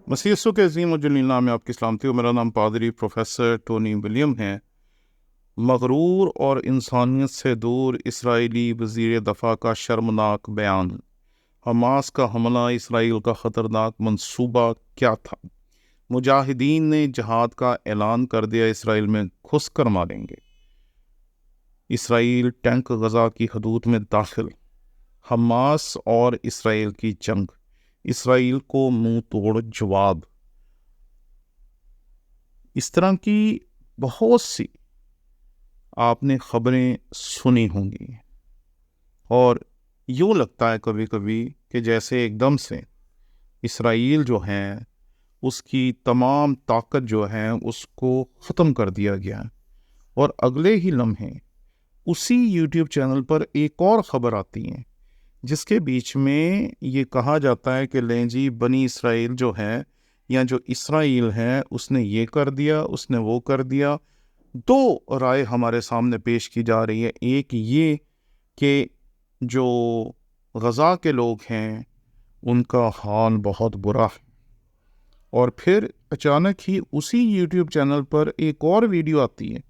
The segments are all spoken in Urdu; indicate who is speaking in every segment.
Speaker 1: مسیح یسوع کے عظیم و جلیل نام میں آپ کی سلامتی ہو۔ میرا نام پادری پروفیسر ٹونی ولیم ہے۔ مغرور اور انسانیت سے دور اسرائیلی وزیر دفاع کا شرمناک بیان۔ حماس کا حملہ اسرائیل کا خطرناک منصوبہ کیا تھا؟ مجاہدین نے جہاد کا اعلان کر دیا، اسرائیل میں گھس کر ماریں گے۔ اسرائیل ٹینک غزہ کی حدود میں داخل۔ حماس اور اسرائیل کی جنگ، اسرائیل کو منہ توڑ جواب۔ اس طرح کی بہت سی آپ نے خبریں سنی ہوں گی، اور یوں لگتا ہے کبھی کبھی کہ جیسے ایک دم سے اسرائیل جو ہے اس کی تمام طاقت جو ہے اس کو ختم کر دیا گیا، اور اگلے ہی لمحے اسی یوٹیوب چینل پر ایک اور خبر آتی ہے جس کے بیچ میں یہ کہا جاتا ہے کہ لیں جی بنی اسرائیل جو ہے یا جو اسرائیل ہے اس نے یہ کر دیا، اس نے وہ کر دیا۔ دو رائے ہمارے سامنے پیش کی جا رہی ہے، ایک یہ کہ جو غزہ کے لوگ ہیں ان کا حال بہت برا ہے، اور پھر اچانک ہی اسی یوٹیوب چینل پر ایک اور ویڈیو آتی ہے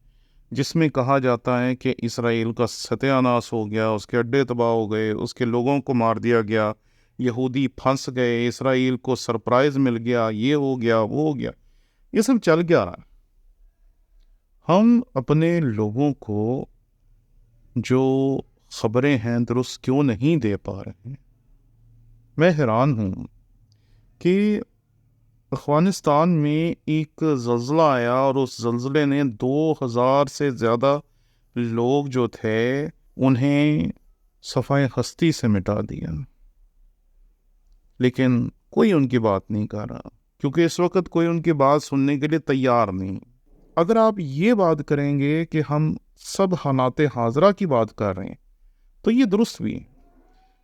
Speaker 1: جس میں کہا جاتا ہے کہ اسرائیل کا ستیہ ناش ہو گیا، اس کے اڈے تباہ ہو گئے، اس کے لوگوں کو مار دیا گیا، یہودی پھنس گئے، اسرائیل کو سرپرائز مل گیا، یہ ہو گیا وہ ہو گیا۔ یہ سب چل گیا رہا۔ ہم اپنے لوگوں کو جو خبریں ہیں درست کیوں نہیں دے پا رہے ہیں؟ میں حیران ہوں کہ افغانستان میں ایک زلزلہ آیا اور اس زلزلے نے 2000 سے زیادہ لوگ جو تھے انہیں صفائے ہستی سے مٹا دیا، لیکن کوئی ان کی بات نہیں کر رہا، کیونکہ اس وقت کوئی ان کی بات سننے کے لیے تیار نہیں۔ اگر آپ یہ بات کریں گے کہ ہم سب حالات حاضرہ کی بات کر رہے ہیں تو یہ درست بھی ہے،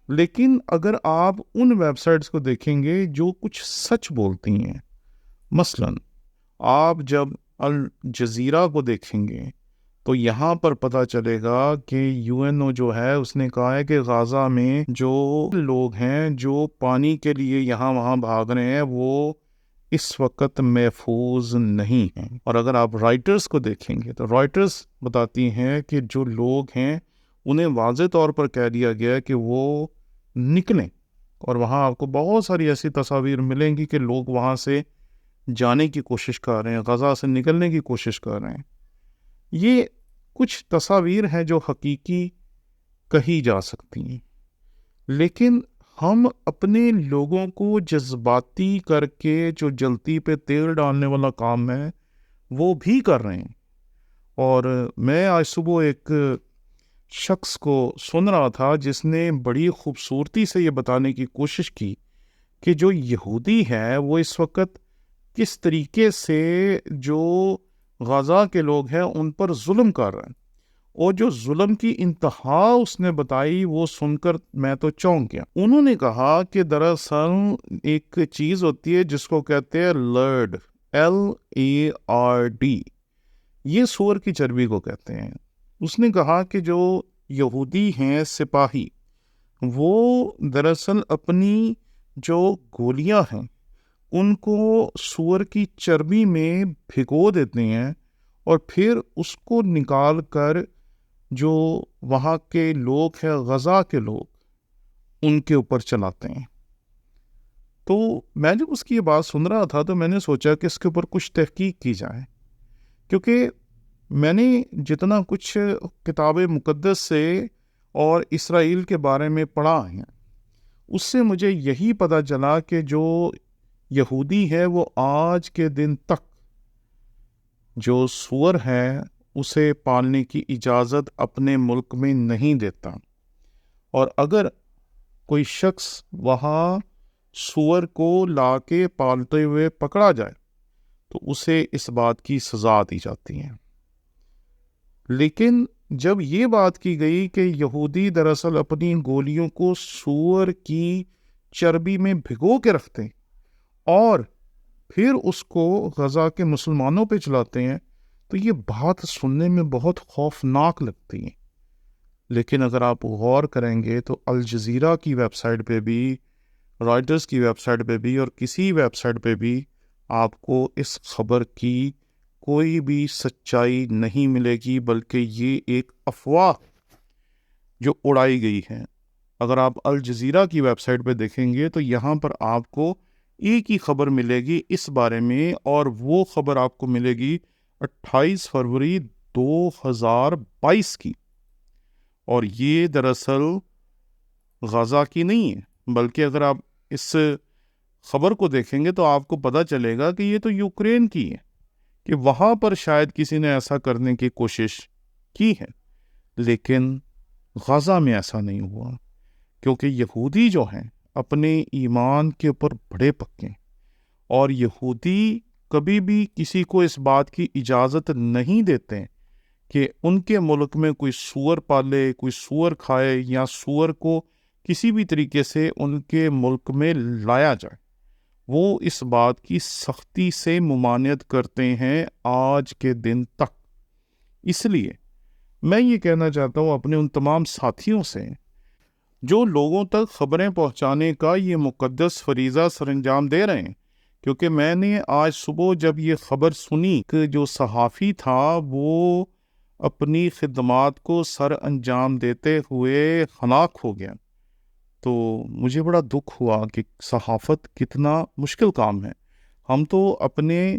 Speaker 1: لیکن اگر آپ ان ویب سائٹس کو دیکھیں گے جو کچھ سچ بولتی ہیں، مثلا آپ جب الجزیرہ کو دیکھیں گے تو یہاں پر پتہ چلے گا کہ یو این او جو ہے اس نے کہا ہے کہ غزہ میں جو لوگ ہیں جو پانی کے لیے یہاں وہاں بھاگ رہے ہیں وہ اس وقت محفوظ نہیں ہیں۔ اور اگر آپ رائٹرز کو دیکھیں گے تو رائٹرز بتاتی ہیں کہ جو لوگ ہیں انہیں واضح طور پر کہہ دیا گیا ہے کہ وہ نکلیں، اور وہاں آپ کو بہت ساری ایسی تصاویر ملیں گی کہ لوگ وہاں سے جانے کی کوشش کر رہے ہیں، غزہ سے نکلنے کی کوشش کر رہے ہیں۔ یہ کچھ تصاویر ہیں جو حقیقی کہی جا سکتی ہیں، لیکن ہم اپنے لوگوں کو جذباتی کر کے جو جلتی پہ تیل ڈالنے والا کام ہے وہ بھی کر رہے ہیں۔ اور میں آج صبح ایک شخص کو سن رہا تھا جس نے بڑی خوبصورتی سے یہ بتانے کی کوشش کی کہ جو یہودی ہے وہ اس وقت کس طریقے سے جو غزہ کے لوگ ہیں ان پر ظلم کر رہے ہیں، اور جو ظلم کی انتہا اس نے بتائی وہ سن کر میں تو چونک گیا۔ انہوں نے کہا کہ دراصل ایک چیز ہوتی ہے جس کو کہتے ہیں لرڈ، LARD، یہ سور کی چربی کو کہتے ہیں۔ اس نے کہا کہ جو یہودی ہیں سپاہی، وہ دراصل اپنی جو گولیاں ہیں ان کو سور کی چربی میں بھگو دیتے ہیں، اور پھر اس کو نکال کر جو وہاں کے لوگ ہیں، غزہ کے لوگ، ان کے اوپر چلاتے ہیں۔ تو میں جب اس کی یہ بات سن رہا تھا تو میں نے سوچا کہ اس کے اوپر کچھ تحقیق کی جائے، کیونکہ میں نے جتنا کچھ کتاب مقدس سے اور اسرائیل کے بارے میں پڑھا ہے اس سے مجھے یہی پتہ چلا کہ جو یہودی ہے وہ آج کے دن تک جو سور ہے اسے پالنے کی اجازت اپنے ملک میں نہیں دیتا، اور اگر کوئی شخص وہاں سور کو لا کے پالتے ہوئے پکڑا جائے تو اسے اس بات کی سزا دی جاتی ہے۔ لیکن جب یہ بات کی گئی کہ یہودی دراصل اپنی گولیوں کو سور کی چربی میں بھگو کے رکھتے ہیں اور پھر اس کو غزہ کے مسلمانوں پہ چلاتے ہیں، تو یہ بات سننے میں بہت خوفناک لگتی ہے۔ لیکن اگر آپ غور کریں گے تو الجزیرہ کی ویب سائٹ پہ بھی رائٹرز کی ویب سائٹ پہ بھی اور کسی ویب سائٹ پہ بھی آپ کو اس خبر کی کوئی بھی سچائی نہیں ملے گی، بلکہ یہ ایک افواہ جو اڑائی گئی ہے۔ اگر آپ الجزیرہ کی ویب سائٹ پہ دیکھیں گے تو یہاں پر آپ کو ایک ہی خبر ملے گی اس بارے میں، اور وہ خبر آپ کو ملے گی 28 فروری 2022 کی، اور یہ دراصل غزہ کی نہیں ہے، بلکہ اگر آپ اس خبر کو دیکھیں گے تو آپ کو پتہ چلے گا کہ یہ تو یوکرین کی ہے، کہ وہاں پر شاید کسی نے ایسا کرنے کی کوشش کی ہے، لیکن غزہ میں ایسا نہیں ہوا، کیونکہ یہودی جو ہیں اپنے ایمان کے اوپر بڑے پکے ہیں، اور یہودی کبھی بھی کسی کو اس بات کی اجازت نہیں دیتے کہ ان کے ملک میں کوئی سور پالے، کوئی سور کھائے، یا سور کو کسی بھی طریقے سے ان کے ملک میں لایا جائے۔ وہ اس بات کی سختی سے ممانعت کرتے ہیں آج کے دن تک۔ اس لیے میں یہ کہنا چاہتا ہوں اپنے ان تمام ساتھیوں سے جو لوگوں تک خبریں پہنچانے کا یہ مقدس فریضہ سر انجام دے رہے ہیں، کیونکہ میں نے آج صبح جب یہ خبر سنی کہ جو صحافی تھا وہ اپنی خدمات کو سر انجام دیتے ہوئے ہلاک ہو گیا، تو مجھے بڑا دکھ ہوا کہ صحافت کتنا مشکل کام ہے۔ ہم تو اپنے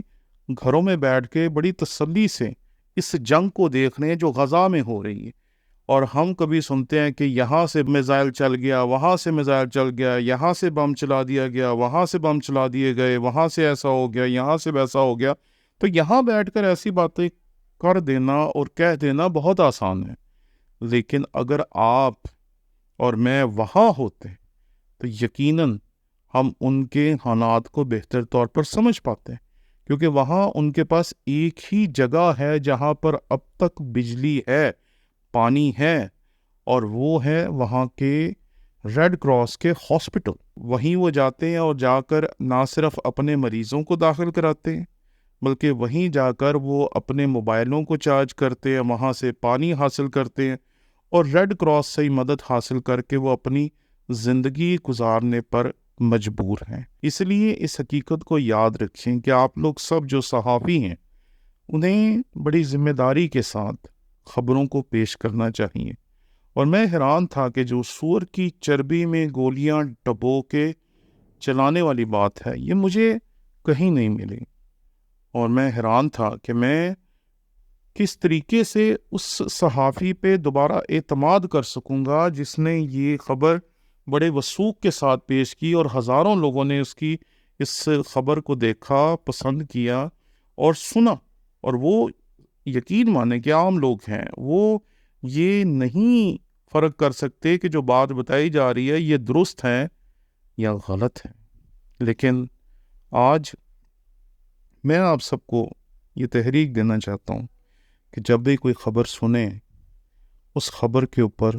Speaker 1: گھروں میں بیٹھ کے بڑی تسلی سے اس جنگ کو دیکھ رہے ہیں جو غزہ میں ہو رہی ہے، اور ہم کبھی سنتے ہیں کہ یہاں سے میزائل چل گیا، وہاں سے میزائل چل گیا، یہاں سے بم چلا دیا گیا، وہاں سے بم چلا دیے گئے، وہاں سے ایسا ہو گیا، یہاں سے ویسا ہو گیا۔ تو یہاں بیٹھ کر ایسی باتیں کر دینا اور کہہ دینا بہت آسان ہے، لیکن اگر آپ اور میں وہاں ہوتے تو یقیناً ہم ان کے حالات کو بہتر طور پر سمجھ پاتے ہیں، کیونکہ وہاں ان کے پاس ایک ہی جگہ ہے جہاں پر اب تک بجلی ہے، پانی ہے، اور وہ ہے وہاں کے ریڈ کراس کے ہاسپٹل۔ وہیں وہ جاتے ہیں اور جا کر نہ صرف اپنے مریضوں کو داخل کراتے ہیں، بلکہ وہیں جا کر وہ اپنے موبائلوں کو چارج کرتے ہیں، وہاں سے پانی حاصل کرتے ہیں، اور ریڈ کراس سے ہی مدد حاصل کر کے وہ اپنی زندگی گزارنے پر مجبور ہیں۔ اس لیے اس حقیقت کو یاد رکھیں کہ آپ لوگ سب جو صحافی ہیں انہیں بڑی ذمہ داری کے ساتھ خبروں کو پیش کرنا چاہیے۔ اور میں حیران تھا کہ جو سور کی چربی میں گولیاں ڈبو کے چلانے والی بات ہے یہ مجھے کہیں نہیں ملی، اور میں حیران تھا کہ میں کس طریقے سے اس صحافی پہ دوبارہ اعتماد کر سکوں گا جس نے یہ خبر بڑے وثوق کے ساتھ پیش کی، اور ہزاروں لوگوں نے اس خبر کو دیکھا، پسند کیا اور سنا، اور وہ یقین مانے کہ عام لوگ ہیں، وہ یہ نہیں فرق کر سکتے کہ جو بات بتائی جا رہی ہے یہ درست ہے یا غلط ہے۔ لیکن آج میں آپ سب کو یہ تحریک دینا چاہتا ہوں کہ جب بھی کوئی خبر سنیں اس خبر کے اوپر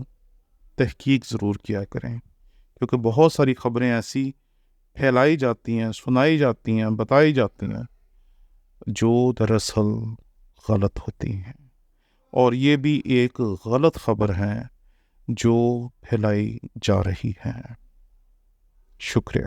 Speaker 1: تحقیق ضرور کیا کریں، کیونکہ بہت ساری خبریں ایسی پھیلائی جاتی ہیں، سنائی جاتی ہیں، بتائی جاتی ہیں جو دراصل غلط ہوتی ہیں، اور یہ بھی ایک غلط خبر ہے جو پھیلائی جا رہی ہے۔ شکریہ۔